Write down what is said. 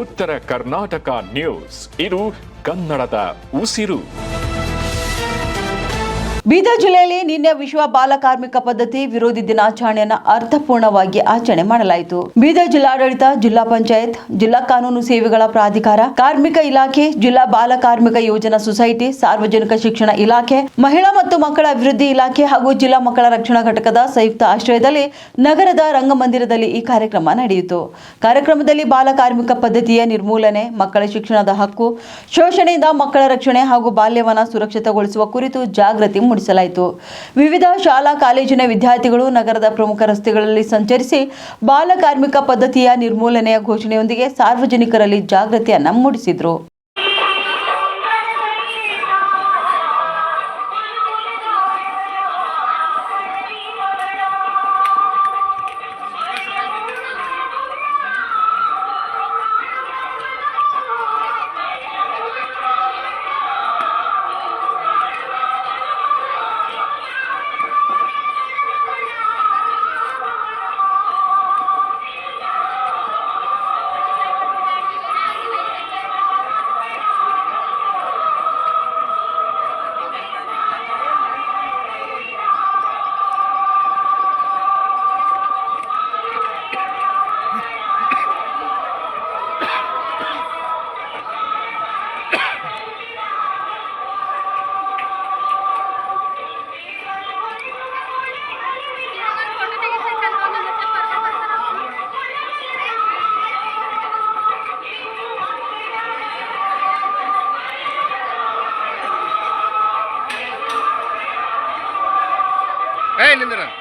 ಉತ್ತರ ಕರ್ನಾಟಕ ನ್ಯೂಸ್, ಇದು ಕನ್ನಡದ ಉಸಿರು. ಬೀದರ್ ಜಿಲ್ಲೆಯಲ್ಲಿ ನಿನ್ನೆ ವಿಶ್ವ ಬಾಲ ಕಾರ್ಮಿಕ ಪದ್ಧತಿ ವಿರೋಧಿ ದಿನಾಚರಣೆಯನ್ನು ಅರ್ಥಪೂರ್ಣವಾಗಿ ಆಚರಣೆ ಮಾಡಲಾಯಿತು. ಬೀದರ್ ಜಿಲ್ಲಾಡಳಿತ, ಜಿಲ್ಲಾ ಪಂಚಾಯತ್, ಜಿಲ್ಲಾ ಕಾನೂನು ಸೇವೆಗಳ ಪ್ರಾಧಿಕಾರ, ಕಾರ್ಮಿಕ ಇಲಾಖೆ, ಜಿಲ್ಲಾ ಬಾಲ ಕಾರ್ಮಿಕ ಯೋಜನಾ ಸೊಸೈಟಿ, ಸಾರ್ವಜನಿಕ ಶಿಕ್ಷಣ ಇಲಾಖೆ, ಮಹಿಳಾ ಮತ್ತು ಮಕ್ಕಳ ಅಭಿವೃದ್ಧಿ ಇಲಾಖೆ ಹಾಗೂ ಜಿಲ್ಲಾ ಮಕ್ಕಳ ರಕ್ಷಣಾ ಘಟಕದ ಸಂಯುಕ್ತ ಆಶ್ರಯದಲ್ಲಿ ನಗರದ ರಂಗಮಂದಿರದಲ್ಲಿ ಈ ಕಾರ್ಯಕ್ರಮ ನಡೆಯಿತು. ಕಾರ್ಯಕ್ರಮದಲ್ಲಿ ಬಾಲ ಕಾರ್ಮಿಕ ಪದ್ಧತಿಯ ನಿರ್ಮೂಲನೆ, ಮಕ್ಕಳ ಶಿಕ್ಷಣದ ಹಕ್ಕು, ಶೋಷಣೆಯಿಂದ ಮಕ್ಕಳ ರಕ್ಷಣೆ ಹಾಗೂ ಬಾಲ್ಯವನ್ನ ಸುರಕ್ಷಿತಗೊಳಿಸುವ ಕುರಿತು ಜಾಗೃತಿ ಮೂಡಿಸಲಾಯಿತು. ವಿವಿಧ ಶಾಲಾ ಕಾಲೇಜಿನ ವಿದ್ಯಾರ್ಥಿಗಳು ನಗರದ ಪ್ರಮುಖ ರಸ್ತೆಗಳಲ್ಲಿ ಸಂಚರಿಸಿ ಬಾಲ ಕಾರ್ಮಿಕ ಪದ್ಧತಿಯ ನಿರ್ಮೂಲನೆಯ ಘೋಷಣೆಯೊಂದಿಗೆ ಸಾರ್ವಜನಿಕರಲ್ಲಿ ಜಾಗೃತಿಯನ್ನ ಮೂಡಿಸಿದರು. Hey, Lindra.